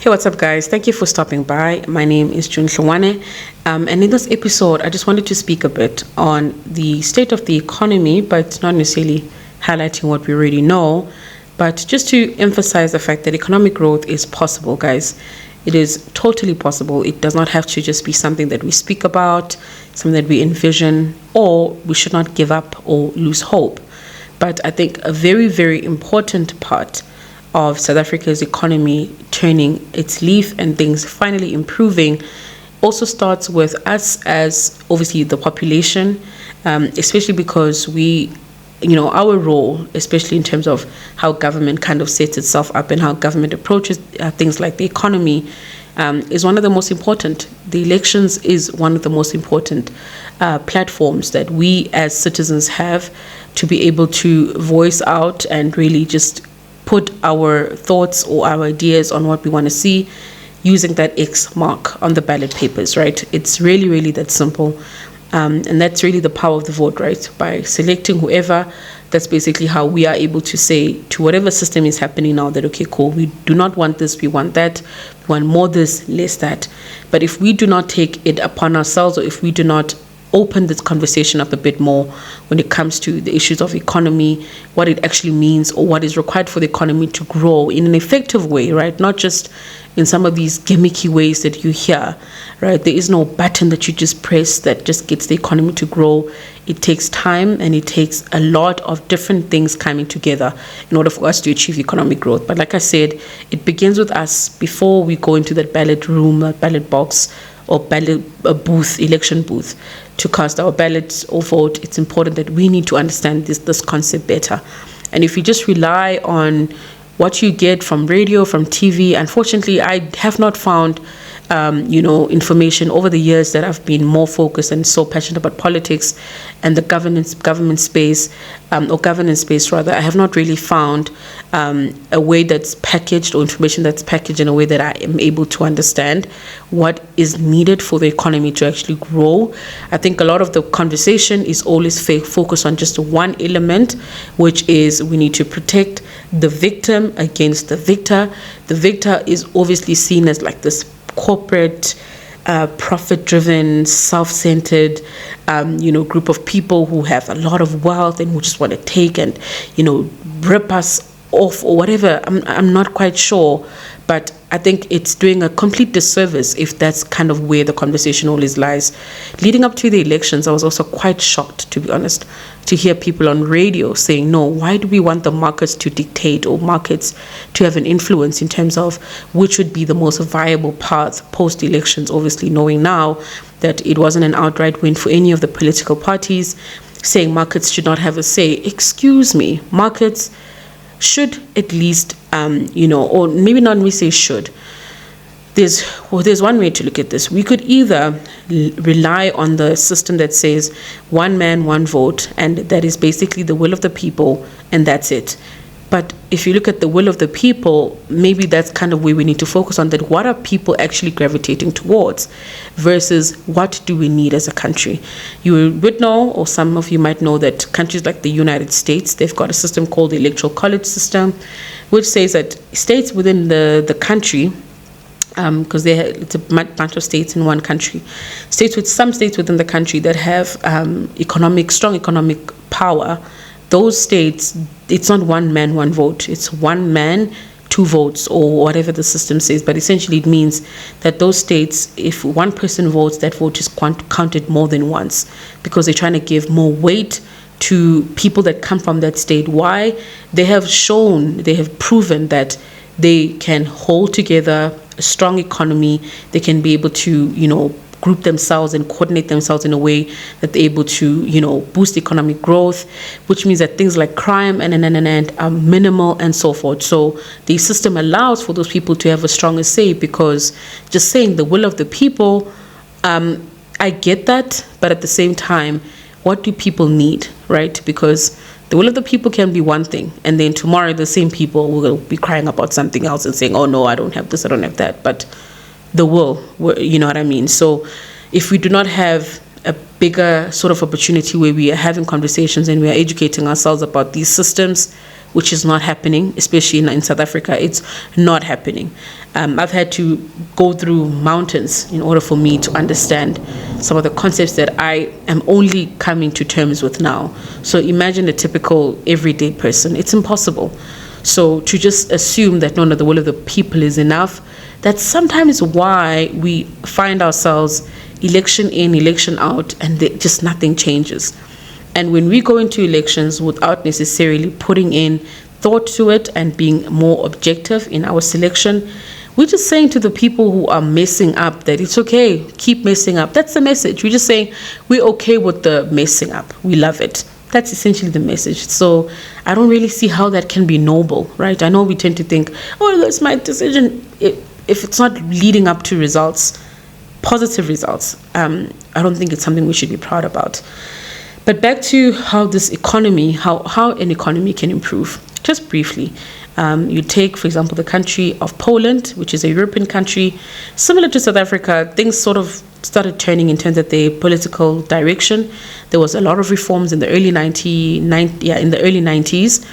Hey, what's up, guys? Thank you for stopping by. My name is June Shwane, and in this episode, I just wanted to speak a bit on the state of the economy, but not necessarily highlighting what we already know, but just to emphasize the fact that economic growth is possible, guys. It is totally possible. It does not have to just be something that we speak about, something that we envision, or we should not give up or lose hope. But I think a very, very important part of South Africa's economy turning its leaf and things finally improving also starts with us as obviously the population, especially because our role, especially in terms of how government kind of sets itself up and how government approaches things like the economy, is one of the most important. The elections is one of the most important platforms that we as citizens have to be able to voice out and really just put our thoughts or our ideas on what we want to see using that X mark on the ballot papers, right? It's really, really that simple. And that's really the power of the vote, right? By selecting whoever, that's basically how we are able to say to whatever system is happening now that, okay, cool, we do not want this, we want that, we want more this, less that. But if we do not take it upon ourselves, or if we do not open this conversation up a bit more when it comes to the issues of economy, what it actually means or what is required for the economy to grow in an effective way, right? Not just in some of these gimmicky ways that you hear, right? There is no button that you just press that just gets the economy to grow. It takes time and it takes a lot of different things coming together in order for us to achieve economic growth. But like I said, it begins with us before we go into that ballot room, ballot box, or ballot booth, election booth, to cast our ballots or vote. It's important that we need to understand this concept better. And if you just rely on what you get from radio, from TV, unfortunately, I have not found information over the years that I've been more focused and so passionate about politics and the government space, or governance space rather. I have not really found a way that's packaged, or information that's packaged in a way that I am able to understand what is needed for the economy to actually grow. I think a lot of the conversation is always focused on just one element, which is we need to protect the victim against the victor. The victor is obviously seen as like this corporate, profit-driven, self-centered, group of people who have a lot of wealth and who just want to take and, rip us off or whatever. I'm not quite sure, but I think it's doing a complete disservice if that's kind of where the conversation always lies. Leading up to the elections, I was also quite shocked, to be honest, to hear people on radio saying, no, why do we want the markets to dictate or markets to have an influence in terms of which would be the most viable path post-elections, obviously knowing now that it wasn't an outright win for any of the political parties, saying markets should not have a say. Excuse me, markets should at least, or maybe not we say should. There's one way to look at this. We could either rely on the system that says one man, one vote, and that is basically the will of the people, and that's it. But if you look at the will of the people, maybe that's kind of where we need to focus on, that what are people actually gravitating towards versus what do we need as a country. You would know, or some of you might know, that countries like the United States, they've got a system called the electoral college system, which says that states within the country, because it's a bunch of states in one country, some states within the country that have strong economic power, those states, it's not one man, one vote. It's one man, two votes, or whatever the system says. But essentially it means that those states, if one person votes, that vote is counted more than once, because they're trying to give more weight to people that come from that state. Why? They have proven that they can hold together a strong economy. They can be able to, group themselves and coordinate themselves in a way that they're able to, boost economic growth, which means that things like crime and are minimal and so forth. So the system allows for those people to have a stronger say, because just saying the will of the people, I get that, but at the same time, what do people need, right? Because the will of the people can be one thing, and then tomorrow the same people will be crying about something else and saying, oh no, I don't have this, I don't have that. But the will, you know what I mean? So if we do not have a bigger sort of opportunity where we are having conversations and we are educating ourselves about these systems, which is not happening, especially in South Africa. It's not happening. I've had to go through mountains in order for me to understand some of the concepts that I am only coming to terms with now. So imagine a typical everyday person. It's impossible. So to just assume that the will of the people is enough, that's sometimes why we find ourselves election in, election out, and just nothing changes. And when we go into elections without necessarily putting in thought to it and being more objective in our selection, we're just saying to the people who are messing up that it's okay, keep messing up. That's the message. We're just saying we're okay with the messing up. We love it. That's essentially the message. So I don't really see how that can be noble, right? I know we tend to think, oh, that's my decision. If it's not leading up to results, positive results, I don't think it's something we should be proud about. But back to how this economy, how an economy can improve. Just briefly, you take, for example, the country of Poland, which is a European country, similar to South Africa. Things sort of started turning in terms of their political direction. There was a lot of reforms in the early 90s.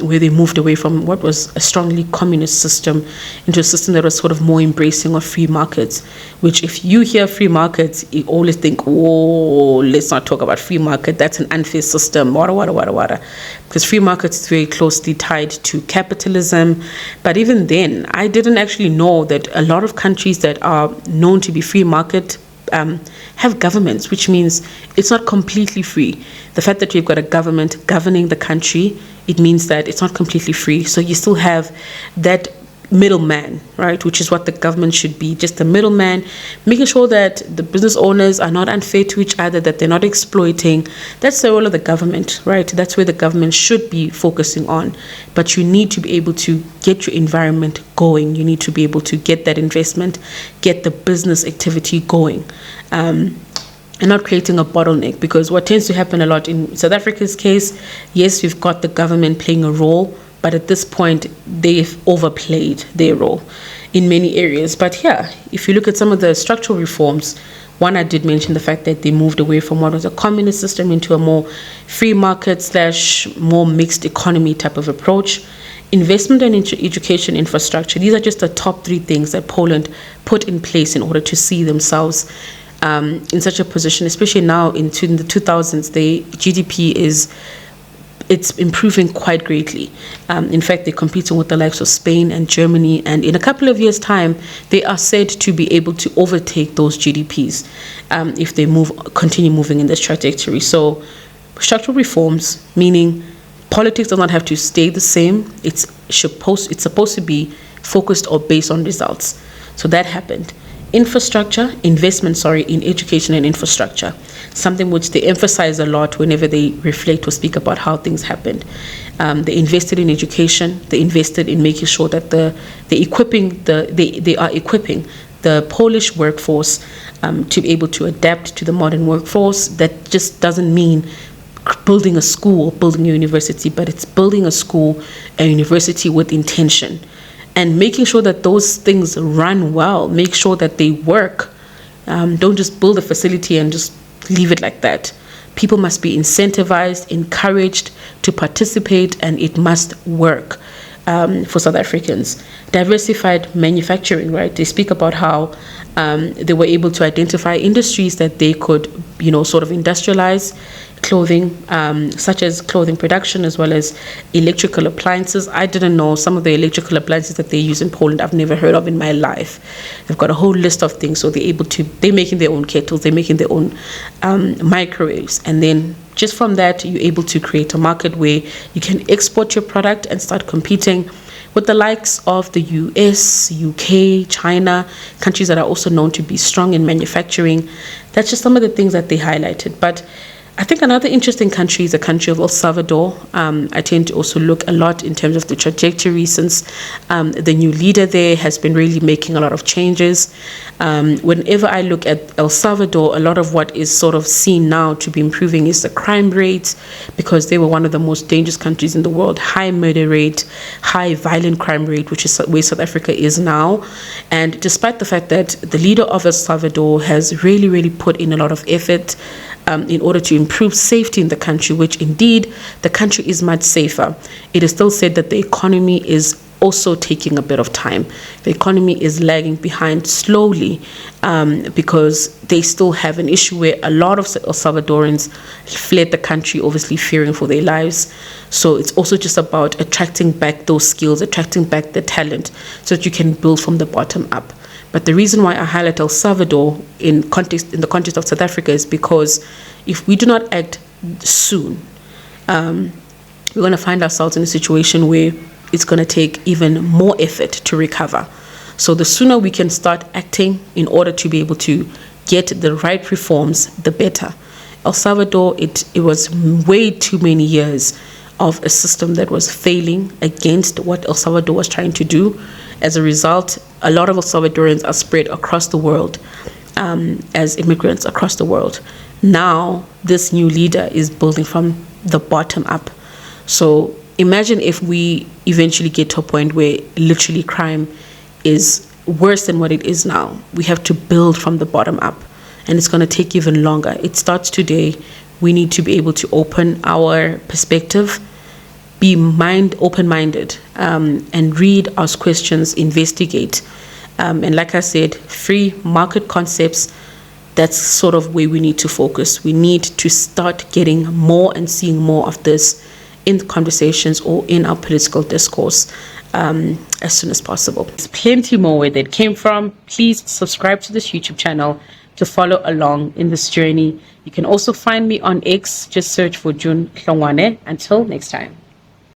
Where they moved away from what was a strongly communist system into a system that was sort of more embracing of free markets, which if you hear free markets, you always think, oh, let's not talk about free market. That's an unfair system, wada. Because free markets is very closely tied to capitalism. But even then, I didn't actually know that a lot of countries that are known to be free market have governments, which means it's not completely free. The fact that we've got a government governing the country, it means that it's not completely free. So you still have that middleman, right, which is what the government should be, just the middleman, making sure that the business owners are not unfair to each other, that they're not exploiting. That's the role of the government, right? That's where the government should be focusing on. But you need to be able to get your environment going. You need to be able to get that investment, get the business activity going. And not creating a bottleneck, because what tends to happen a lot in South Africa's case, yes, we've got the government playing a role, but at this point, they've overplayed their role in many areas. But yeah, if you look at some of the structural reforms, one, I did mention the fact that they moved away from what was a communist system into a more free market / more mixed economy type of approach. Investment and education infrastructure, these are just the top 3 things that Poland put in place in order to see themselves in such a position, especially now in the 2000s. The GDP it's improving quite greatly. In fact, they're competing with the likes of Spain and Germany, and in a couple of years' time, they are said to be able to overtake those GDPs if they continue moving in this trajectory. So, structural reforms, meaning politics does not have to stay the same. It's supposed to be focused or based on results. So that happened. Investment in education and infrastructure, something which they emphasize a lot whenever they reflect or speak about how things happened. They invested in education. They invested in making sure that they are equipping the Polish workforce to be able to adapt to the modern workforce. That just doesn't mean building a school, building a university, but it's building a school, a university with intention. And making sure that those things run well, make sure that they work. Don't just build a facility and just leave it like that. People must be incentivized, encouraged to participate, and it must work for South Africans. Diversified manufacturing, right? They speak about how they were able to identify industries that they could, sort of industrialize. Clothing, such as clothing production, as well as electrical appliances. I didn't know some of the electrical appliances that they use in Poland. I've never heard of in my life. They've got a whole list of things. So they're making their own kettles, they're making their own microwaves. And then just from that, you're able to create a market where you can export your product and start competing with the likes of the US, UK, China, countries that are also known to be strong in manufacturing. That's just some of the things that they highlighted. But I think another interesting country is the country of El Salvador. I tend to also look a lot in terms of the trajectory since the new leader there has been really making a lot of changes. Whenever I look at El Salvador, a lot of what is sort of seen now to be improving is the crime rate, because they were one of the most dangerous countries in the world. High murder rate, high violent crime rate, which is where South Africa is now. And despite the fact that the leader of El Salvador has really, really put in a lot of effort, in order to improve safety in the country, which indeed the country is much safer. It is still said that the economy is also taking a bit of time. The economy is lagging behind slowly because they still have an issue where a lot of El Salvadorans fled the country, obviously fearing for their lives. So it's also just about attracting back those skills, attracting back the talent, so that you can build from the bottom up. But the reason why I highlight El Salvador in the context of South Africa is because if we do not act soon, we're going to find ourselves in a situation where it's going to take even more effort to recover. So the sooner we can start acting in order to be able to get the right reforms, the better. El Salvador, it was way too many years of a system that was failing against what El Salvador was trying to do. As a result, a lot of El Salvadorans are spread across the world as immigrants across the world. Now, this new leader is building from the bottom up. So imagine if we eventually get to a point where literally crime is worse than what it is now. We have to build from the bottom up, and it's going to take even longer. It starts today. We need to be able to open our perspective, be open-minded, and read, ask questions, investigate. And like I said, free market concepts, that's sort of where we need to focus. We need to start getting more and seeing more of this in the conversations or in our political discourse as soon as possible. There's plenty more where that came from. Please subscribe to this YouTube channel to follow along in this journey. You can also find me on X. Just search for June Hlongwane. Until next time.